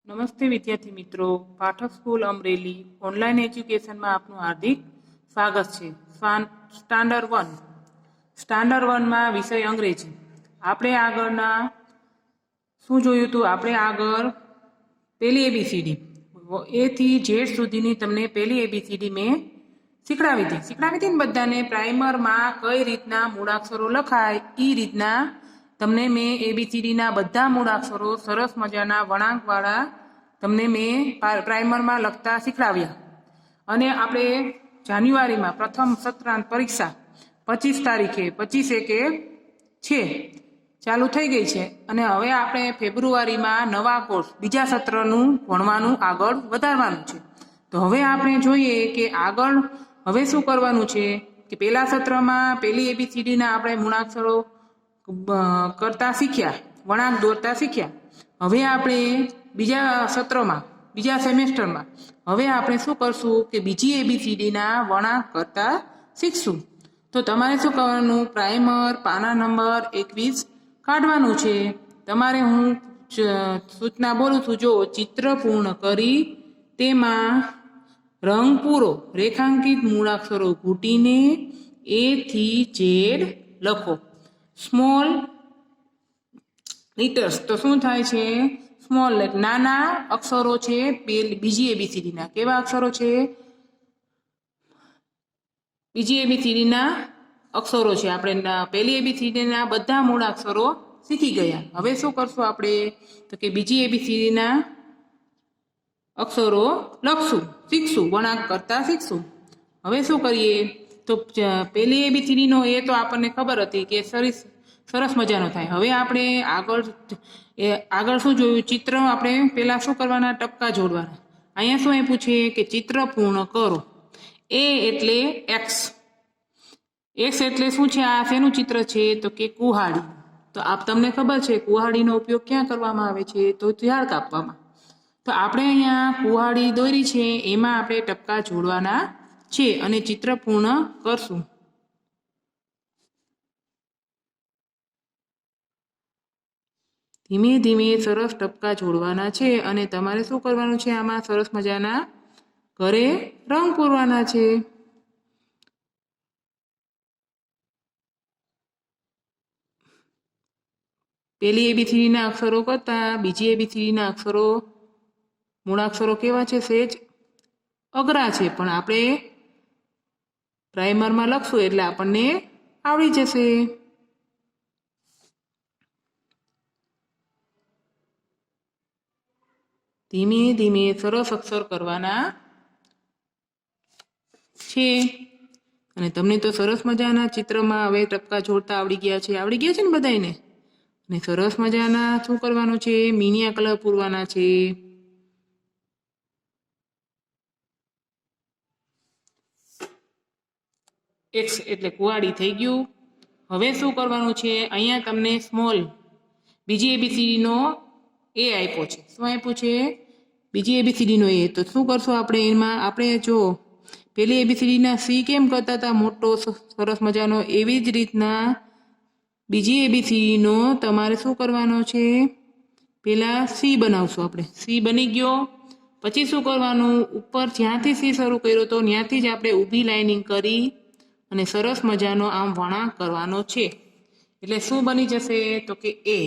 નમસ્તે વિદ્યાર્થી મિત્રો, પાઠક સ્કૂલ અમરેલી ઓનલાઈન એજ્યુકેશનમાં આપનું હાર્દિક સ્વાગત છે. સ્ટાન્ડર્ડ વનમાં વિષય અંગ્રેજી. આપણે આગળના શું જોયું હતું? આપણે આગળ પહેલી એબીસીડી એ થી ઝેડ સુધીની તમને પહેલી એબીસીડી મેં શીખડાવી હતી ને બધાને. પ્રાઇમરમાં કઈ રીતના મૂળાક્ષરો લખાય એ રીતના તમને મેં એબીસીડીના બધા મૂળાક્ષરો સરસ મજાના વળાંકવાળા તમને મેં પ્રાઇમરમાં લખતા શીખડાવ્યા. અને આપણે જાન્યુઆરીમાં પ્રથમ સત્રાંત પરીક્ષા 25 તારીખે 25/1 છે ચાલુ થઈ ગઈ છે. અને હવે આપણે ફેબ્રુઆરીમાં નવા કોર્સ બીજા સત્રનું ભણવાનું આગળ વધારવાનું છે. તો હવે આપણે જોઈએ કે આગળ હવે શું કરવાનું છે. કે પહેલા સત્રમાં પહેલી એબીસીડીના આપણે મૂળાક્ષરો કરતા શીખ્યા, વળાંક દોરતા શીખ્યા. હવે આપણે બીજા સત્રમાં બીજા સેમેસ્ટરમાં હવે આપણે શું કરશું કે બીજી એબીસીડીના વળાંક કરતા શીખશું. તો તમારે શું કરવાનું? પ્રાઇમર પાના નંબર 21 કાઢવાનું છે. તમારે હું સૂચના બોલું છું, જો ચિત્ર પૂર્ણ કરી તેમાં રંગ પૂરો રેખાંકિત મૂળાક્ષરો ઘૂંટીને A થી Z લખો. સ્મોલ લીટર્સ તો શું થાય છે? સ્મોલ નાના અક્ષરો છે બીજી એબીસીડીના. કેવા અક્ષરો છે? બીજી એબીસીડીના અક્ષરો છે. આપણે પહેલી એબીસીડીના બધા મૂળાક્ષરો શીખી ગયા. હવે શું કરશું આપણે? તો કે બીજી એબીસીડીના અક્ષરો લખશું, શીખશું, વળાંક કરતા શીખશું. હવે શું કરીએ? તો પહેલી એબીસીડીનો એ તો આપણને ખબર હતી કે સરસ મજાનો થાય. હવે આપણે આગળ શું જોયું? ચિત્ર આપણે પહેલા શું કરવાના? ટપકા જોડવાના. અહીંયા શું આપ્યું છે કે ચિત્ર પૂર્ણ કરો. એ એટલે એક્સ. એક્સ એટલે શું છે? આ શેનું ચિત્ર છે? તો કે કુહાડી. તો તમને ખબર છે કુહાડીનો ઉપયોગ ક્યાં કરવામાં આવે છે? તો ઝાડ કાપવામાં. તો આપણે અહીંયા કુહાડી દોરી છે, એમાં આપણે ટપકા જોડવાના છે અને ચિત્ર પૂર્ણ કરશું. ધીમે ધીમે સરસ ટપકા જોડવાના છે અને તમારે શું કરવાનું છે? આમાં સરસ મજાના ઘરે રંગ પૂરવાના છે. પહેલી એબીસીડીના અક્ષરો કરતા બીજી એબીસીડીના અક્ષરો મૂળાક્ષરો કેવા છે? સહેજ અઘરા છે, પણ આપણે પ્રાઇમરમાં લખશું એટલે આપણને આવડી જશે. ધીમે ધીમે સરસ અક્ષર કરવાના છે. અને તમને તો સરસ મજાના ચિત્રમાં હવે ટપકા જોડતા આવડી ગયા છે ને બધાને. અને સરસ મજાના શું કરવાનું છે? મીનિયા કલર પૂરવાના છે. એક્સ એટલે કુવાડી થઈ ગયું. હવે શું કરવાનું છે? અહીંયા તમને સ્મોલ બીજી એબીસીડીનો એ આપ્યો છે. શું આપ્યું છે? બીજી એબીસીડીનો એ. તો શું કરશું આપણે? એમાં આપણે જો પહેલી એબીસીડીના સી કેમ કરતા હતા મોટો સરસ મજાનો, એવી જ રીતના બીજી એબીસીડીનો તમારે શું કરવાનો છે? પહેલા સી બનાવશું આપણે. સી બની ગયો પછી શું કરવાનું? ઉપર જ્યાંથી સી શરૂ કર્યો તો ત્યાંથી જ આપણે ઊભી લાઇનિંગ કરી અને સરસ મજાનો આમ વળાંક કરવાનો છે. એટલે શું બની જશે? તો કે એ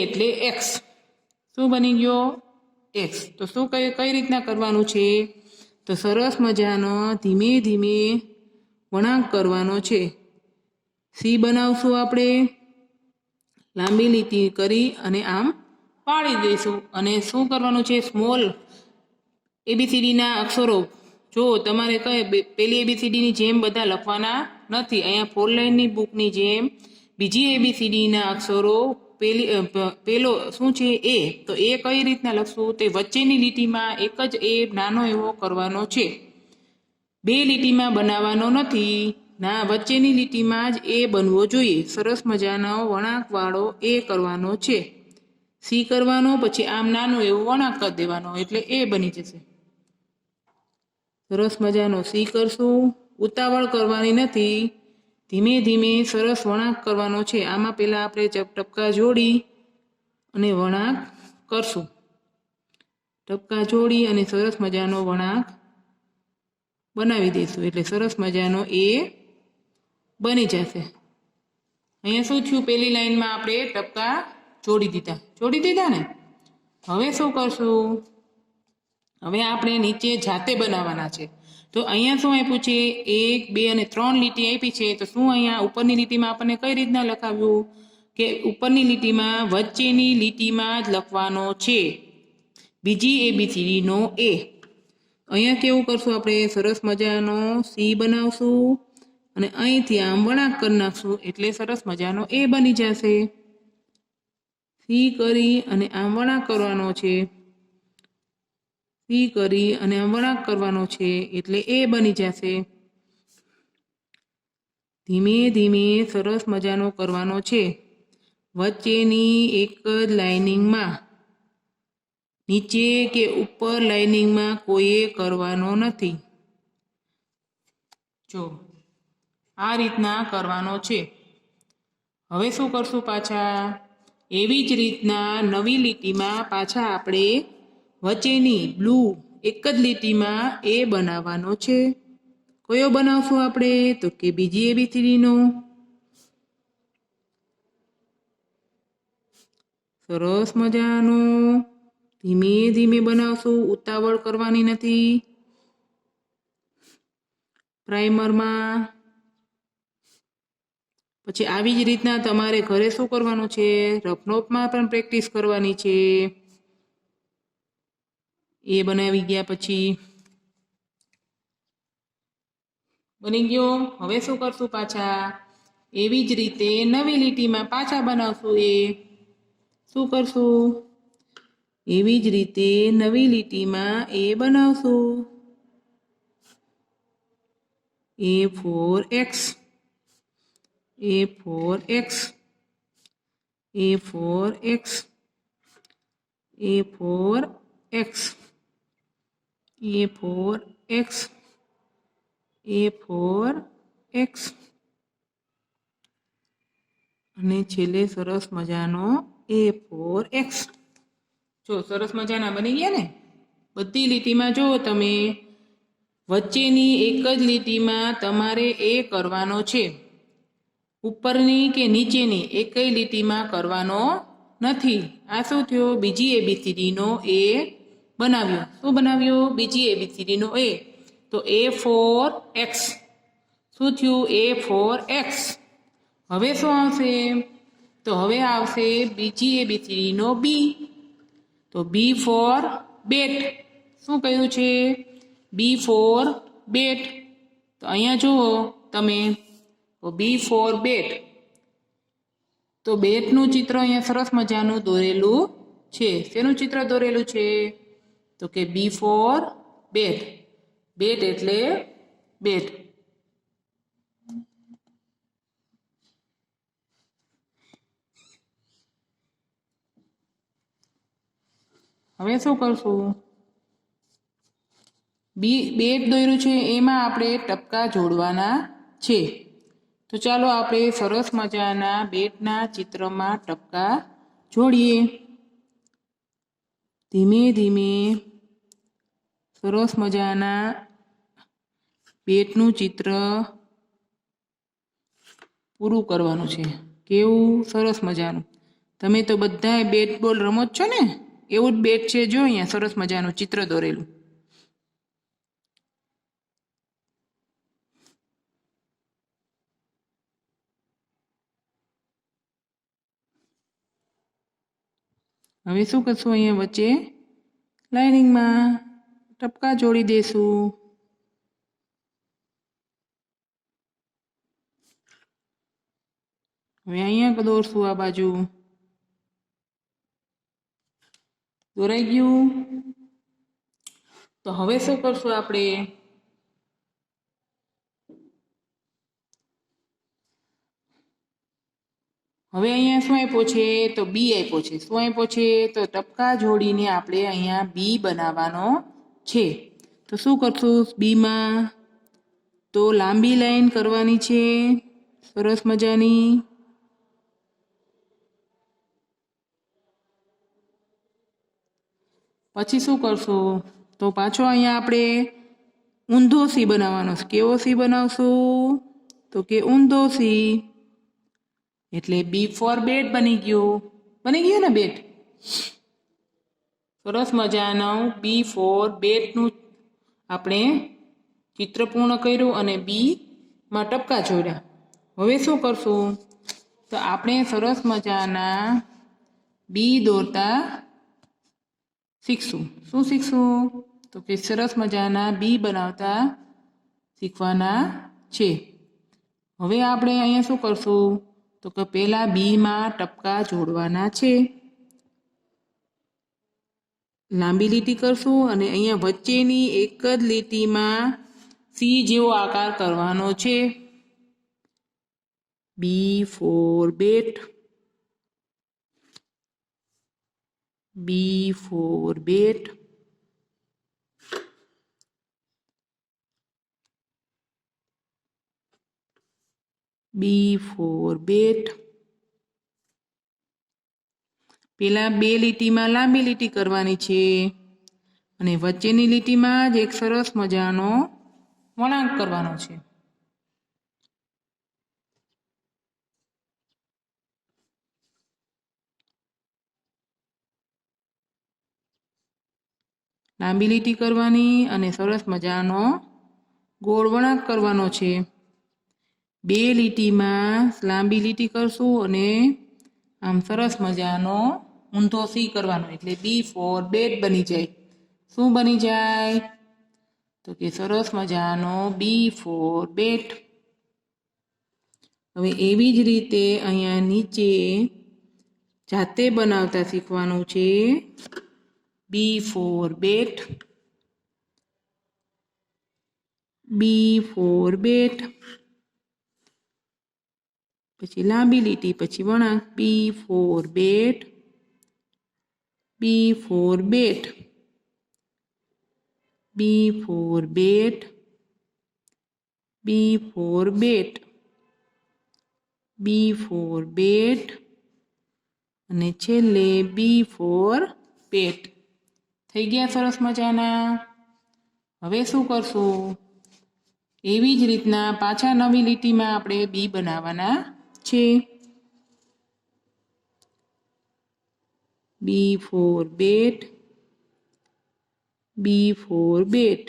એટલે એક્સ. શું બની ગયો? એક્સ. તો શું કઈ રીતના કરવાનું છે? તો સરસ મજાનો ધીમે ધીમે વળાંક કરવાનો છે. સી બનાવશું આપણે, લાંબી લીટી કરી અને આમ પાડી દઈશું. અને શું કરવાનું છે? સ્મોલ એબીસીડીના અક્ષરો જો તમારે પહેલી એબીસીડીની જેમ બધા લખવાના નથી. અહીંયા 4 લાઇનની બુકની જેમ બીજી એબીસીડીના અક્ષરો પેલો શું છે? એ. તો એ કઈ રીતના લખશું? તે વચ્ચેની લીટીમાં એક જ એ નાનો એવો કરવાનો છે. 2 લીટીમાં બનાવવાનો નથી. ના, વચ્ચેની લીટીમાં જ એ બનવો જોઈએ. સરસ મજાનો વળાંકવાળો એ કરવાનો છે. સી કરવાનો, પછી આમ નાનો એવો વળાંક કરી દેવાનો એટલે એ બની જશે. સરસ મજાનો સી કરશું. ઉતાવળ કરવાની નથી. ધીમે ધીમે સરસ વળાંક કરવાનો છે. આમાં પહેલાં આપણે ટપકા જોડી અને વળાંક કરશું. ટપકા જોડી અને સરસ મજાનો વળાંક બનાવી દઈશું એટલે સરસ મજાનો એ બની જશે. અહીંયા શું થયું, પહેલી લાઈનમાં આપણે ટપકા જોડી દીધા ને. હવે શું કરશું, હવે આપણે નીચે જાતે બનાવવાના છે. તો અહીંયા શું આપ્યું છે, 1 2 અને 3 લીટી આપી છે. તો શું અહીંયા ઉપરની લીટીમાં આપણને કઈ રીતના લખાવ્યું કે ઉપરની લીટીમાં વચ્ચેની લીટીમાં જ લખવાનો છે બીજી ABCD નો A. અહીંયા કેવું કરશું, આપણે સરસ મજાનો સી બનાવશું અને અહીંથી આમ વળાંક કરી નાખશું એટલે સરસ મજાનો એ બની જશે. સી કરી અને આમ વળાંક કરવાનો છે, સી કરી અને આમ વળાંક કરવાનો છે એટલે એ બની જશે. ધીમે ધીમે સરસ મજાનો કરવાનો છે. વચ્ચેની એક જ લાઇનિંગમાં, નીચે કે ઉપર લાઇનિંગમાં કોઈએ કરવાનો નથી. જો આ રીતના કરવાનો છે. હવે શું કરશું, પાછા એવી જ રીતના નવી લીટીમાં પાછા આપણે વચ્ચેની બ્લુ એક જ લીટીમાં એ બનાવવાનો છે. કયો બનાવશું આપણે, તો કે બીજી ABCD નો. સરસ મજાનો ધીમે ધીમે બનાવશું, ઉતાવળ કરવાની નથી. પ્રાઇમરમાં પછી આવી જ રીતના તમારે ઘરે શું કરવાનું છે, રફ નોટમાં પણ પ્રેક્ટિસ કરવાની છે. એ બનાવી ગયા પછી બની ગયો. હવે શું કરશું, પાછા એવી જ રીતે નવી લીટીમાં પાછા બનાવશું. એ શું કરશું, એવી જ રીતે નવી લીટીમાં એ બનાવશું. A for X, A for X, A for X, A for X, A for X, A for X અને છેલ્લે સરસ મજાનો A for X. જો સરસ મજાના બની ગયા ને. બધી લીટીમાં જો તમે વચ્ચેની એક જ લીટીમાં તમારે એ કરવાનો છે, ઉપરની કે નીચેની એકય લીટીમાં કરવાનો નથી. આ શું થયો, બીજી ABCD નો એ બનાવ્યો. શું બનાવ્યો, બીજી ABCD નો એ. તો A for X શું થયું, A for X. હવે શું આવશે, તો હવે આવશે બીજી ABCD નો B. તો B for બેટ. શું કહ્યું છે, B for બેટ. તો અહીંયા જુઓ તમે, તો B for બેટ. તો બેટનું ચિત્ર અહીંયા સરસ મજાનું દોરેલું છે. શેનું ચિત્ર દોરેલું છે, તો કે B for બેટ. બેટ એટલે બેટ. હવે શું કરશું, બેટ દોર્યું છે એમાં આપણે ટપકા જોડવાના છે. તો ચાલો આપણે સરસ મજાના બેટના ચિત્રમાં ટપકા જોડીએ. ધીમે ધીમે સરસ મજાના બેટનું ચિત્ર પૂરું કરવાનું છે. કેવું સરસ મજાનું. તમે તો બધાય બેટ બોલ રમો જ છો ને, એવું જ બેટ છે. જો અહીંયા સરસ મજાનું ચિત્ર દોરેલું. હવે શું કરશું, અહીંયા વચ્ચે લાઇનિંગમાં ટપકા જોડી દઈશું. હવે અહીંયા દોરશું, આ બાજુ દોરાઈ ગયું. તો હવે શું કરશું, આપણે હવે અહીંયા શું આપ્યો છે, તો B આપ્યો છે. શું આપ્યો છે, તો ટપકા જોડીને આપણે અહીંયા B બનાવવાનો છે. તો શું કરશું, બીમાં તો લાંબી લાઈન કરવાની છે સરસ મજાની. પછી શું કરશું? તો પાછો અહીંયા આપણે ઊંધો સી બનાવવાનો છે. કેવો સી બનાવશું? તો કે ઊંધો સી. એટલે બી ફોર બેટ બની ગયું ને બેટ. સરસ મજાનું બી ફોર બેટનું આપણે ચિત્ર પૂર્ણ કર્યું અને બીમાં ટપકા જોડ્યા. હવે શું કરશું? તો આપણે સરસ મજાના બી દોરતા શીખશું. શું શીખશું? તો કે સરસ મજાના બી બનાવતા શીખવાના છે. હવે આપણે અહીંયા શું કરશું? તો કે પહેલાં બીમાં ટપકા જોડવાના છે. લાંબી લીટી કરશું અને અહીંયા વચ્ચેની એક જ લીટીમાં સી જેવો આકાર કરવાનો છે. બી ફોર બેટ. બી ફોર બેટ. બી ફોર બેટ. પેલા બે લીટીમાં લાંબી લીટી કરવાની છે અને વચ્ચેની લીટીમાં જ એક સરસ મજાનો વળાંક કરવાનો છે. લાંબી લીટી કરવાની અને સરસ મજાનો ગોળ વળાંક કરવાનો છે. બે લીટીમાં લાંબી લીટી કરશું અને આમ સરસ મજાનો ઊંધો સી કરવાનો એટલે બી ફોર બેટ બની જાય. શું બની જાય? તો કે સરસ મજાનો બી ફોર બેટ. હવે એવી જ રીતે અહીંયા નીચે જાતે બનાવતા શીખવાનું છે. બી ફોર બેટ. બી ફોર બેટ. પછી લાંબી લીટી, પછી વળાંક. બી ફોર બેટ. બી ફોર બેટ. બી ફોર બેટ. બી ફોર બેટ. બી ફોર બેટ અને છેલ્લે બી ફોર પેટ. થઈ ગયા સરસ મજાના. હવે શું કરશું? એવી જ રીતના પાછા નવી લીટીમાં આપણે બી બનાવવાના છે. બી ફોર બેટ. બી ફોર બેટ.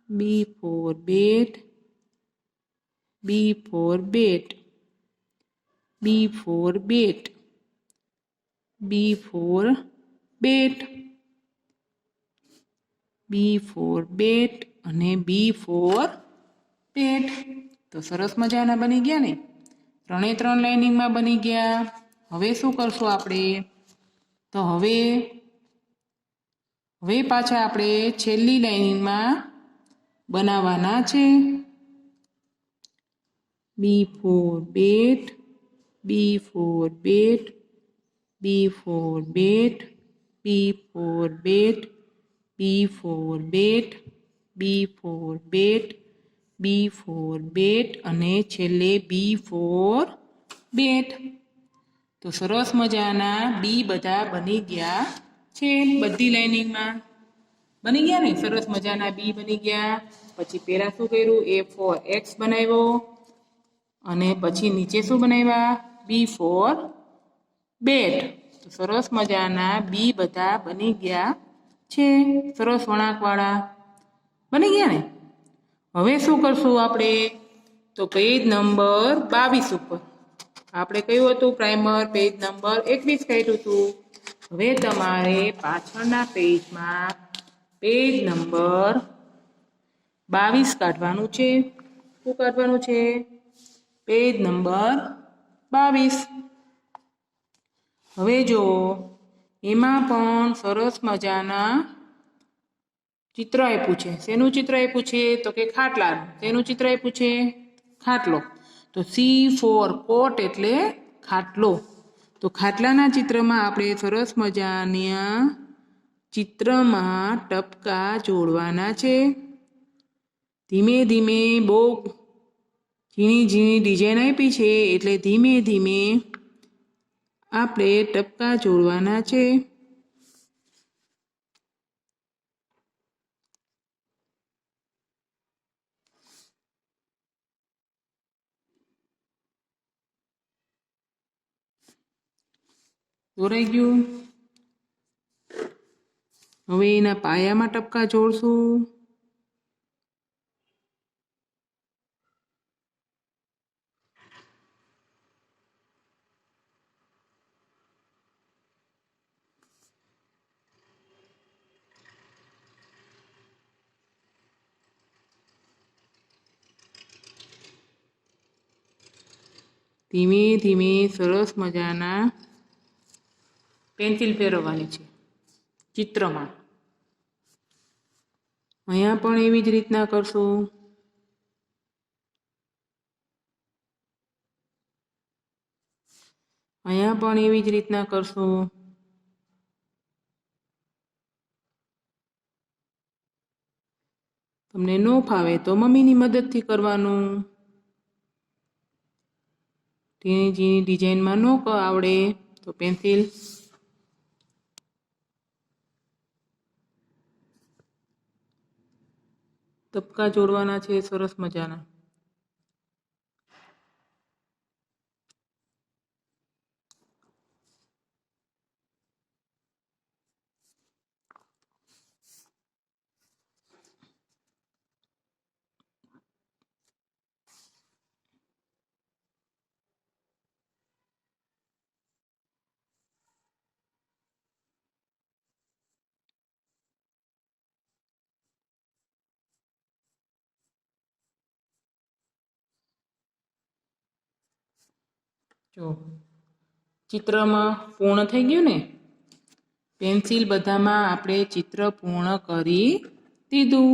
બી ફોર બેટ. બી ફોર બેટ. બી ફોર બેટ. બી ફોર બેટ. બી ફોર બેટ અને બી ફોર પેટ. તો સરસ મજાના બની ગયા ને. ત્રણે ત્રણ લાઇનિંગમાં બની ગયા. હવે શું કરશું આપણે? તો હવે પાછા આપણે છેલ્લી લાઇનિંગમાં બનાવવાના છે. બી ફોર બેટ. બી ફોર બેટ. બી ફોર બેટ. બી ફોર બેટ. બી ફોર બેટ. બી ફોર બેટ. બી ફોર બેટ અને છેલ્લે બી ફોર બેટ. તો સરસ મજાના બી બધા બની ગયા છે. બધી લાઇનિંગમાં બની ગયા ને. સરસ મજાના બી બની ગયા. પછી પહેલાં શું કર્યું? એ ફોર એક્સ બનાવ્યો અને પછી નીચે શું બનાવ્યા? બી ફોર બેટ. તો સરસ મજાના બી બધા બની ગયા છે. સરસ વળાંકવાળા બની ગયા ને. હવે શું કરશું આપણે? તો પેજ નંબર 22 ઉપર આપણે કયું હતું? પ્રાઇમર પેજ નંબર 21 કાઢ્યું હતું. હવે તમારે પાછળના પેજમાં પેજ નંબર 22 કાઢવાનું છે. શું કાઢવાનું છે? Page number 22. હવે જો એમાં પણ સરસ મજાના ચિત્ર આપ્યું છે. શેનું ચિત્ર આપ્યું છે? તો કે ખાટલાનું. શેનું ચિત્ર આપ્યું છે? ખાટલો. તો સી ફોર કોટ એટલે ખાટલો. તો ખાટલાના ચિત્રમાં આપણે સરસ મજાના ચિત્રમાં ટપકા જોડવાના છે. ધીમે ધીમે બહુ ઝીણી ઝીણી ડિઝાઇન આપી છે એટલે ધીમે ધીમે આપણે ટપકા જોડવાના છે. દોરાઈ ગયું. હવે એના પાયામાં ટપકા જોડશું. ધીમે ધીમે સરસ મજાના પેન્સિલ ફેરવવાની છે ચિત્રમાં. અહીંયા પણ એવી જ રીતના કરશું. અહીંયા પણ એવી જ રીતના કરશું. તમને ન ફાવે તો મમ્મીની મદદથી કરવાનું. ઝીણી ઝીણી ડિઝાઇનમાં ન આવડે તો પેન્સિલ ટપકા જોડવાના છે સરસ મજાના. જો ચિત્રમાં પૂર્ણ થઈ ગયું ને. પેન્સિલ બધામાં આપણે ચિત્ર પૂર્ણ કરી દીધું.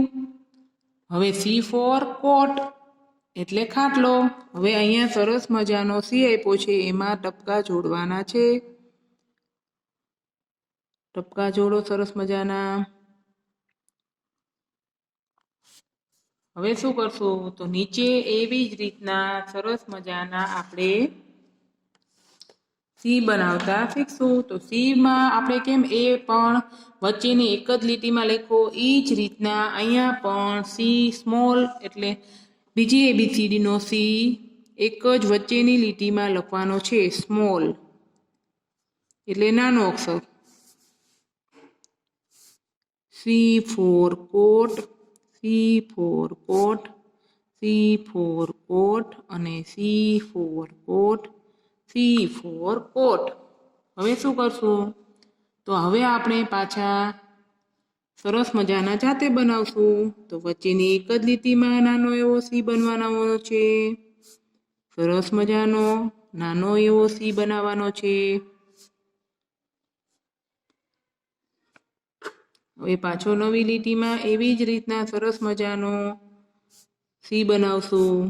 હવે સી ફોર કોટ એટલે ખાટલો. હવે અહીંયા સરસ મજાનો સી આપ્યો છે, એમાં ટપકા જોડવાના છે. ટપકા જોડો સરસ મજાના. હવે શું કરશું તો નીચે એવી જ રીતના સરસ મજાના આપણે સી બનાવતા શીખશું. તો સીમાં આપણે કેમ એ પણ વચ્ચેની એક જ લીટીમાં લખો, એ જ રીતના અહીંયા પણ સી સ્મોલ એટલે બીજી એબીસીડીનો સી એક જ વચ્ચેની લીટીમાં લખવાનો છે, સ્મોલ એટલે નાનો અક્ષર. સી ફોર કોટ, સી ફોર કોટ, સી ફોર કોટ અને સી ફોર કોટ, સી ફોર કોટ. હવે શું કરશું તો હવે આપણે પાછા સરસ મજાના જાતે બનાવશું. તો વચ્ચેની એક જ લીટીમાં નાનો એવો સી બનવાનો છે. સરસ મજાનો નાનો એવો સી બનાવવાનો છે. હવે પાછો નવી લીટીમાં એવી જ રીતના સરસ મજાનો સી બનાવશું.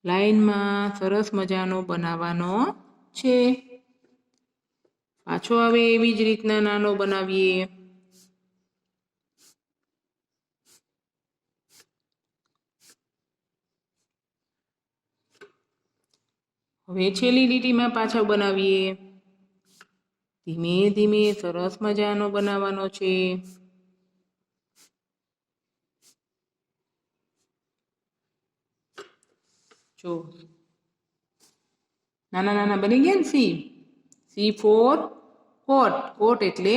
લાઈનમાં સરસ મજાનો બનાવવાનો છે. પાછો હવે એવી જ રીતના નાનો બનાવીએ. હવે છેલ્લી લીટીમાં પાછા બનાવીએ. ધીમે ધીમે સરસ મજાનો બનાવવાનો છે. જો નાના નાના બની ગયા ને સી. સી ફોર કોટ, કોટ એટલે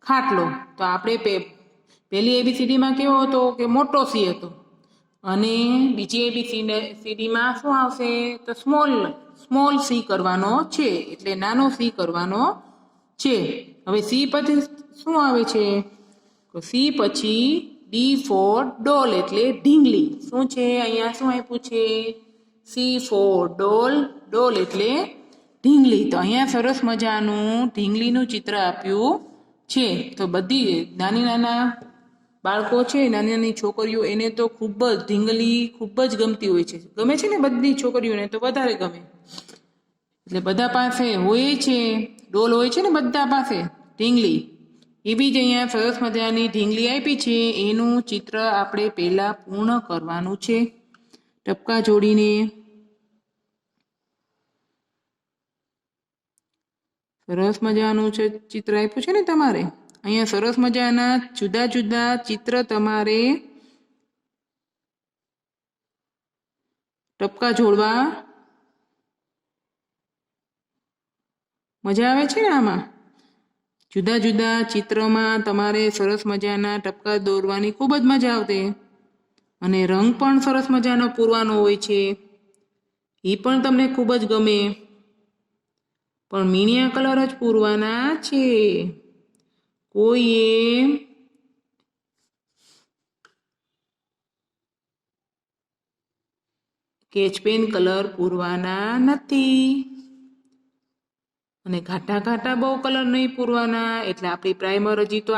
ખાટલો. તો આપણે પહેલી એબીસીડીમાં કેવો હતો કે મોટો સી હતો, અને બીજી એબીસીડીમાં શું આવશે તો સ્મોલ સી કરવાનો છે, એટલે નાનો સી કરવાનો છે. હવે સી પછી શું આવે છે તો સી પછી ડી ફોર ડોલ એટલે ઢીંગલી. શું છે અહીંયા શું આપ્યું છે સી ફોર ડોલ, ડોલ એટલે ઢીંગલી. તો અહીંયા સરસ મજાનું ઢીંગલીનું ચિત્ર આપ્યું છે. તો બધી નાની નાના બાળકો છે, નાની નાની છોકરીઓ, એને તો ખૂબ જ ઢીંગલી ખૂબ જ ગમતી હોય છે. ગમે છે ને બધી છોકરીઓને તો વધારે ગમે. એટલે બધા પાસે હોય છે, ડોલ હોય છે ને બધા પાસે ઢીંગલી. એ બી જ અહીંયા સરસ મજાની ઢીંગલી આપી છે, એનું ચિત્ર આપણે પહેલાં પૂર્ણ કરવાનું છે ટપકા જોડીને. સરસ મજાનું છે ચિત્ર આપ્યું છે ને તમારે. અહીંયા સરસ મજાના જુદા જુદા ચિત્ર તમારે ટપકા જોડવા મજા આવે છે ને આમાં? જુદા જુદા ચિત્રમાં તમારે સરસ મજાના ટપકા દોરવાની ખૂબ જ મજા આવતી અને રંગ પણ સરસ મજાનો પૂરવાનો હોય છે, એ પણ તમને ખૂબ જ ગમે. પણ મીણિયા કલર જ પૂરવાના છે. કોઈએ સ્કેચપેન કલર પૂરવાના નથી અને ઘાટા ઘાટા બહુ કલર નહીં પૂરવાના. એટલે આપણી પ્રાઇમર હજી તો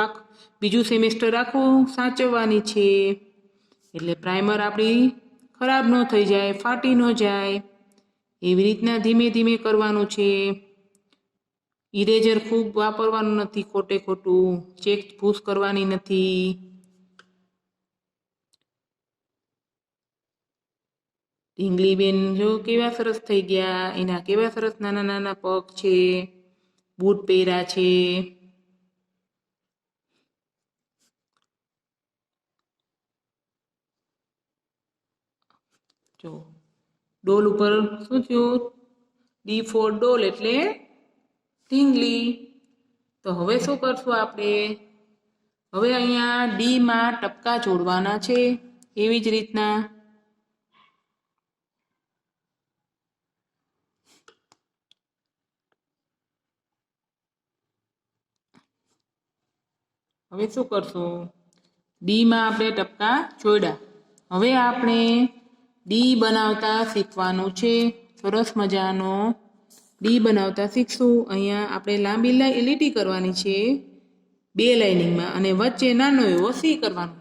બીજું સેમેસ્ટર આખું સાચવવાની છે. એટલે પ્રાઇમર આપણી ખરાબ ન થઈ જાય, ફાટી ન જાય, એવી રીતના ધીમે ધીમે કરવાનું છે. ઇરેઝર ખૂબ વાપરવાનું નથી, ખોટે ખોટું ચેક પૂસ કરવાની નથી. ઢીંગલીબેન જો કેવા સરસ થઈ ગયા, એના કેવા સરસ નાના નાના પગ છે, બૂટ પહેર્યા છે. જો ડોલ ઉપર શું થયું? ડી ફોર ડોલ એટલે ઢીંગલી. તો હવે શું કરશું આપણે? હવે અહીંયા ડીમાં ટપકા જોડવાના છે, એવી જ રીતના. હવે શું કરશું? ડીમાં આપણે ટપકા જોડ્યા. હવે આપણે ડી બનાવતા શીખવાનું છે. સરસ મજાનો ડી બનાવતા શીખશું. અહીંયા આપણે લાંબી લીટી કરવાની છે 2 લાઇનિંગમાં અને વચ્ચે નાનો એવો સી કરવાનો.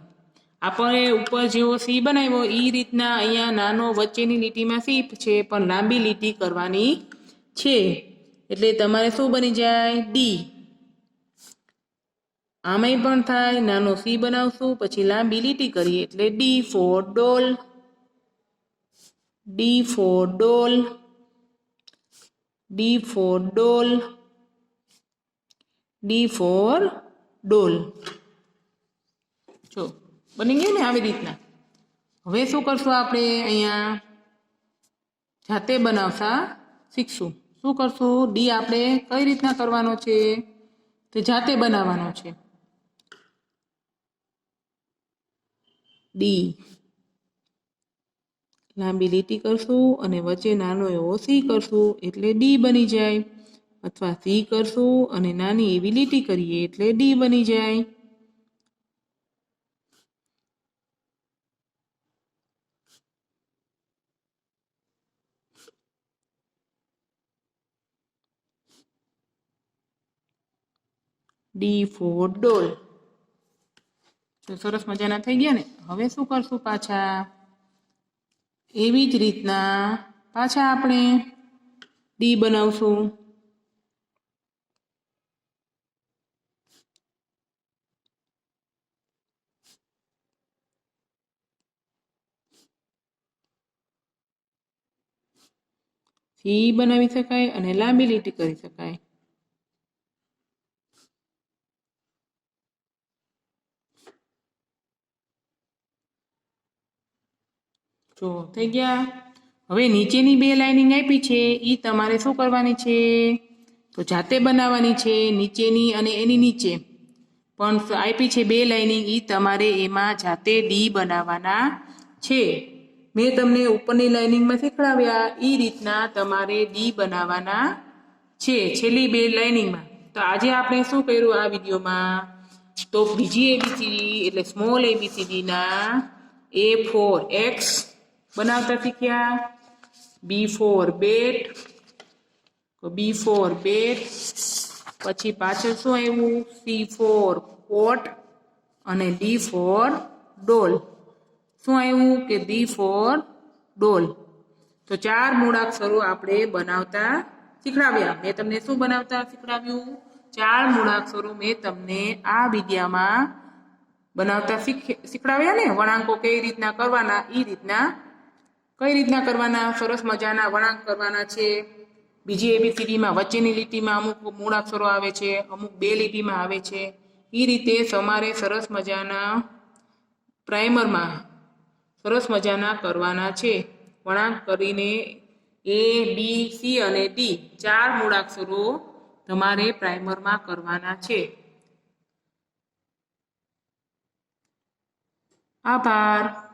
આપણે ઉપર જેવો સી બનાવ્યો એ રીતના અહીંયા નાનો વચ્ચેની લીટીમાં સી છે, પણ લાંબી લીટી કરવાની છે. એટલે તમારે શું બની જાય? ડી. આમાંય પણ થાય, નાનો સી બનાવશું પછી લાંબી લીટી કરીએ એટલે ડી ફોર ડોલ. ડી ફોર ડોલ. ડી ફોર ડોલ. ડી ફોર ડોલ. જો બની ગયું ને આવી રીતના. હવે શું કરશું? આપણે અહીંયા જાતે બનાવતા શીખશું. શું કરશું? ડી આપણે કઈ રીતના કરવાનો છે? તે જાતે બનાવવાનો છે. ડી લાંબી લીટી કરશું અને વચ્ચે નાનો એવો સી કરશું એટલે ડી બની જાય, અથવા સી કરશું અને નાની એવી લીટી કરીએ એટલે ડી બની જાય. ડી ફોર ડોલ. તો સરસ મજાના થઈ ગયા ને. હવે શું કરશું? પાછા એવી જ રીતના પાછા આપણે ડી બનાવશું. સી બનાવી શકાય અને લાંબી લીટી કરી શકાય. જો થઈ ગયા. હવે નીચેની 2 લાઇનિંગ આપી છે, એ તમારે શું કરવાની છે? તો જાતે બનાવવાની છે. નીચેની અને એની નીચે પણ આપી છે 2 લાઇનિંગ, એ તમારે એમાં જાતે ડી બનાવવાના છે. મેં તમને ઉપરની લાઇનિંગમાં શીખવાડ્યા એ રીતના તમારે ડી બનાવવાના છે છેલ્લી 2 લાઇનિંગમાં. તો આજે આપણે શું કર્યું આ વિડીયોમાં? તો બીજી એબીસીડી એટલે સ્મોલ એબીસીડીના A ફોર એક્સ બનાવતા શીખ્યા. બી ફોર બેટ, બી ફોર બેટ. પછી પાછળ શું આવ્યું? સી ફોર કોટ અને ડી ફોર ડોલ. શું આવ્યું? કે ડી ફોર ડોલ. તો 4 મૂળાક્ષરો આપણે બનાવતા શીખડાવ્યા. મેં તમને શું બનાવતા શીખડાવ્યું? 4 મૂળાક્ષરો મેં તમને આ વિડીયામાં બનાવતા શીખડાવ્યા ને. વળાંકો કઈ રીતના કરવાના, એ રીતના કઈ રીતના કરવાના? સરસ મજાના વળાંક કરવાના છે. બીજી એબીસીડીમાં વચ્ચેની લીટીમાં અમુક મૂળાક્ષરો આવે છે, અમુક 2 લીટીમાં આવે છે. એ રીતે તમારે સરસ મજાના પ્રાઇમરમાં સરસ મજાના કરવાના છે. વળાંક કરીને A, B, C અને D 4 મૂળાક્ષરો તમારે પ્રાઇમરમાં કરવાના છે. આભાર.